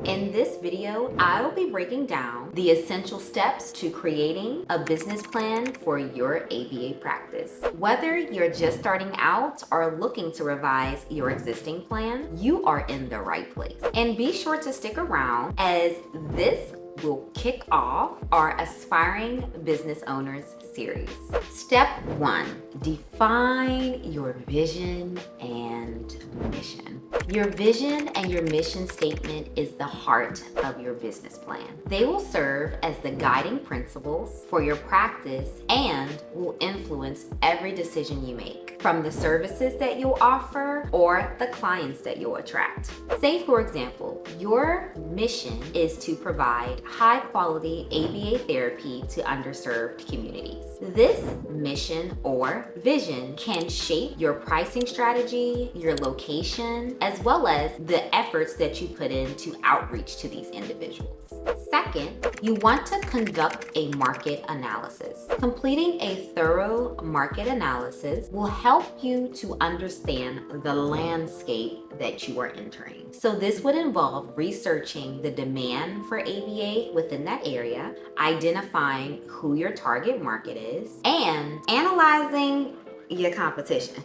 In this video, I will be breaking down the essential steps to creating a business plan for your ABA practice. Whether you're just starting out or looking to revise your existing plan, you are in the right place. And be sure to stick around as this will kick off our Aspiring Business Owners series. Step 1, define your vision and mission. Your vision and your mission statement is the heart of your business plan. They will serve as the guiding principles for your practice and will influence every decision you make, from the services that you'll offer or the clients that you'll attract. Say, for example, your mission is to provide high-quality ABA therapy to underserved communities. This mission or vision can shape your pricing strategy, your location, as well as the efforts that you put into outreach to these individuals. Second, you want to conduct a market analysis. Completing a thorough market analysis will help you to understand the landscape that you are entering. So this would involve researching the demand for ABA within that area, identifying who your target market is, and analyzing your competition.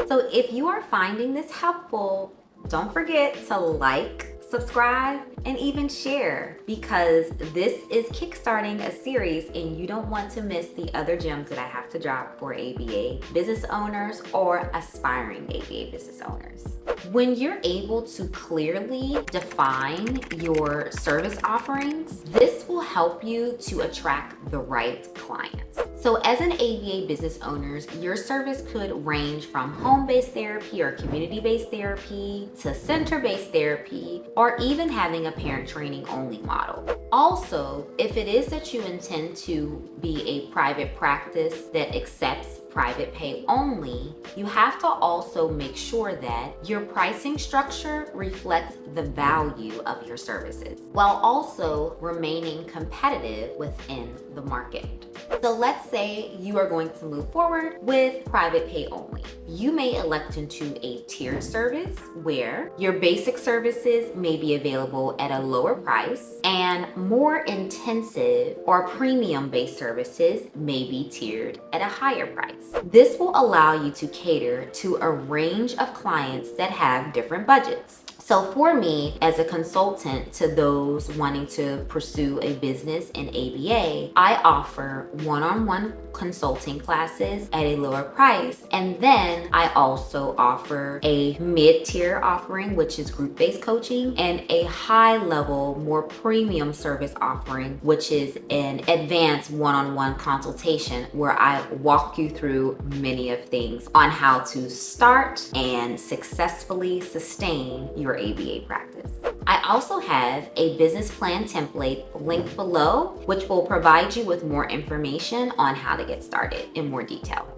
So if you are finding this helpful, don't forget to like, subscribe, and even share, because this is kickstarting a series and you don't want to miss the other gems that I have to drop for ABA business owners or aspiring ABA business owners. When you're able to clearly define your service offerings, this will help you to attract the right clients. So as an ABA business owner, your service could range from home-based therapy or community-based therapy to center-based therapy, or even having a parent training only model. Also, if it is that you intend to be a private practice that accepts private pay only, you have to also make sure that your pricing structure reflects the value of your services, while also remaining competitive within the market. So let's say you are going to move forward with private pay only. You may elect into a tiered service where your basic services may be available at a lower price and more intensive or premium-based services may be tiered at a higher price. This will allow you to cater to a range of clients that have different budgets. So for me, as a consultant to those wanting to pursue a business in ABA, I offer one-on-one consulting classes at a lower price. And then I also offer a mid-tier offering, which is group-based coaching, and a high-level, more premium service offering, which is an advanced one-on-one consultation where I walk you through many of things on how to start and successfully sustain your ABA practice. I also have a business plan template linked below, which will provide you with more information on how to get started in more detail.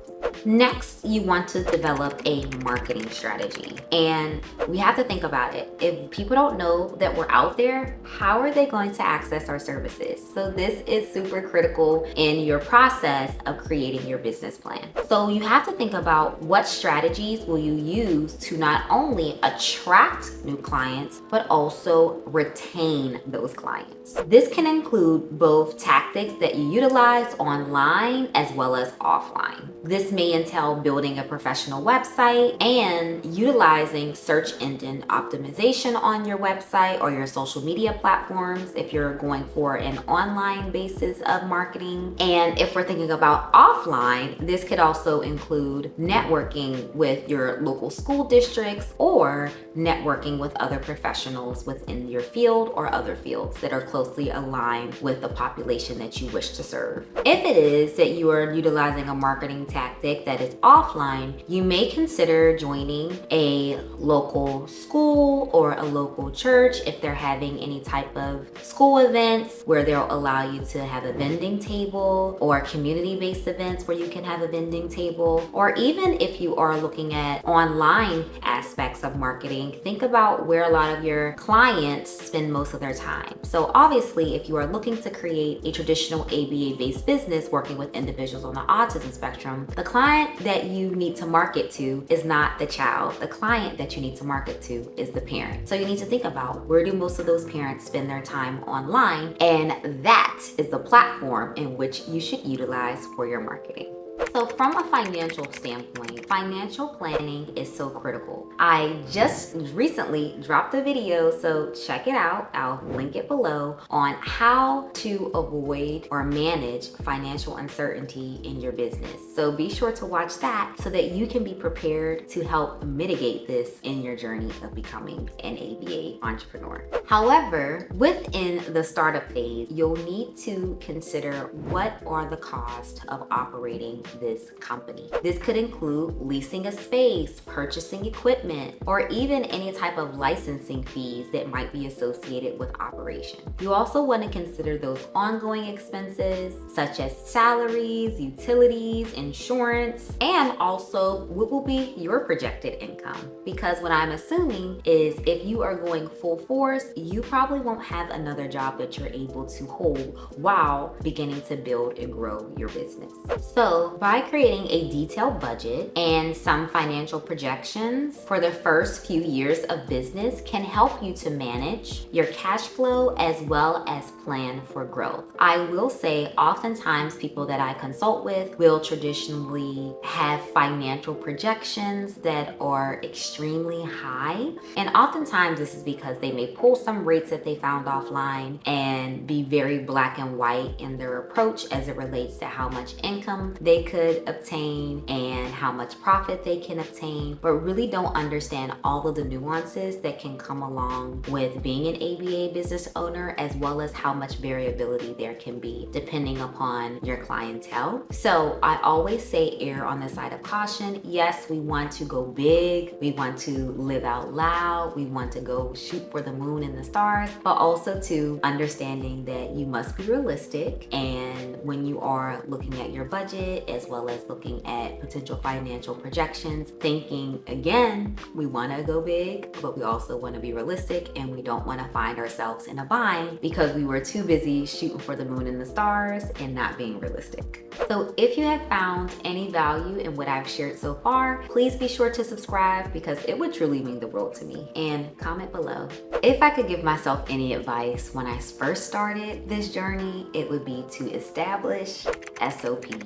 Next, you want to develop a marketing strategy. And we have to think about it. If people don't know that we're out there, how are they going to access our services? So this is super critical in your process of creating your business plan. So you have to think about what strategies will you use to not only attract new clients, but also retain those clients. This can include both tactics that you utilize online as well as offline. This may entail building a professional website and utilizing search engine optimization on your website or your social media platforms if you're going for an online basis of marketing. And if we're thinking about offline, this could also include networking with your local school districts or networking with other professionals within your field or other fields that are closely aligned with the population that you wish to serve. If it is that you are utilizing a marketing tactic that is offline, you may consider joining a local school or a local church if they're having any type of school events where they'll allow you to have a vending table, or community-based events where you can have a vending table. Or even if you are looking at online aspects of marketing, think about where a lot of your clients spend most of their time. So obviously, if you are looking to create a traditional ABA-based business working with individuals on the autism spectrum, the client client that you need to market to is not the child. The client that you need to market to is the parent. So you need to think about, where do most of those parents spend their time online? And that is the platform in which you should utilize for your marketing. So from a financial standpoint, financial planning is so critical. I just recently dropped a video, so check it out. I'll link it below, on how to avoid or manage financial uncertainty in your business. So be sure to watch that so that you can be prepared to help mitigate this in your journey of becoming an ABA entrepreneur. However, within the startup phase, you'll need to consider what are the costs of operating this company. This could include leasing a space, purchasing equipment, or even any type of licensing fees that might be associated with operation. You also want to consider those ongoing expenses such as salaries, utilities, insurance, and also what will be your projected income. Because what I'm assuming is if you are going full force, you probably won't have another job that you're able to hold while beginning to build and grow your business. So by creating a detailed budget and some financial projections for the first few years of business can help you to manage your cash flow as well as plan for growth. I will say oftentimes people that I consult with will traditionally have financial projections that are extremely high. And oftentimes this is because they may pull some rates that they found offline and be very black and white in their approach as it relates to how much income they could obtain and how much profit they can obtain, but really don't understand all of the nuances that can come along with being an ABA business owner, as well as how much variability there can be depending upon your clientele. So I always say err on the side of caution. Yes, we want to go big, we want to live out loud, we want to go shoot for the moon and the stars, but also to understanding that you must be realistic. And when you are looking at your budget as well as looking at potential financial projections, thinking again, we want to go big, but we also want to be realistic, and we don't want to find ourselves in a bind because we were too busy shooting for the moon and the stars and not being realistic. So if you have found any value in what I've shared so far, please be sure to subscribe because it would truly mean the world to me, and comment below. If I could give myself any advice when I first started this journey, it would be to establish SOPs.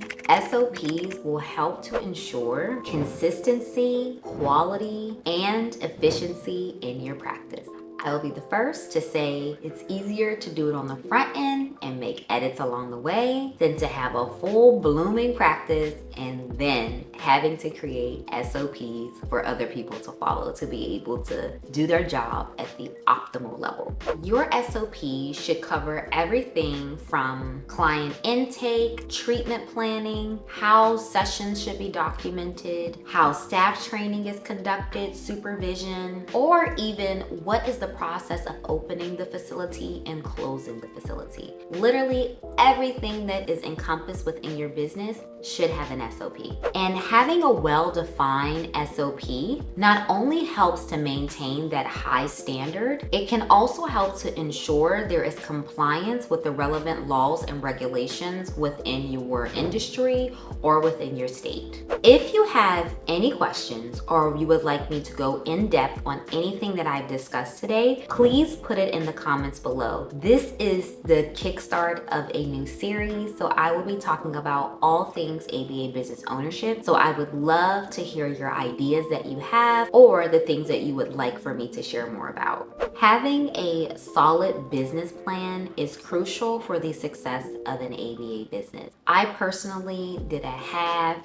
SOPs will help to ensure consistency, quality, and efficiency in your practice. I will be the first to say it's easier to do it on the front end and make edits along the way than to have a full blooming practice and then having to create SOPs for other people to follow to be able to do their job at the optimal level. Your SOP should cover everything from client intake, treatment planning, how sessions should be documented, how staff training is conducted, supervision, or even what is the process of opening the facility and closing the facility. Literally everything that is encompassed within your business should have an SOP. And having a well-defined SOP not only helps to maintain that high standard, it can also help to ensure there is compliance with the relevant laws and regulations within your industry or within your state. If you have any questions or you would like me to go in depth on anything that I've discussed today, please put it in the comments below. This is the kickstart of a new series, so I will be talking about all things ABA business ownership. So I would love to hear your ideas that you have or the things that you would like for me to share more about. Having a solid business plan is crucial for the success of an ABA business. I personally did a half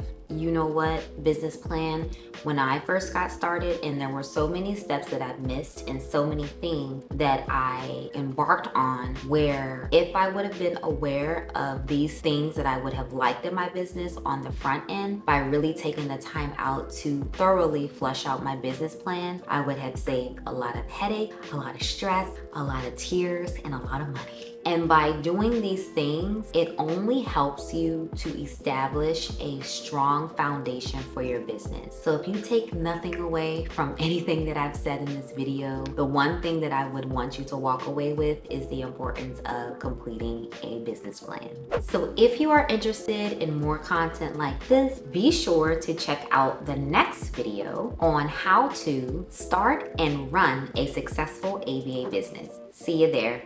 business plan when I first got started, and there were so many steps that I've missed and so many things that I embarked on where if I would have been aware of these things that I would have liked in my business on the front end by really taking the time out to thoroughly flush out my business plan, I would have saved a lot of headache, a lot of stress, a lot of tears, and a lot of money. And by doing these things, it only helps you to establish a strong strong foundation for your business. So if you take nothing away from anything that I've said in this video, the one thing that I would want you to walk away with is the importance of completing a business plan. So if you are interested in more content like this, be sure to check out the next video on how to start and run a successful ABA business. See you there.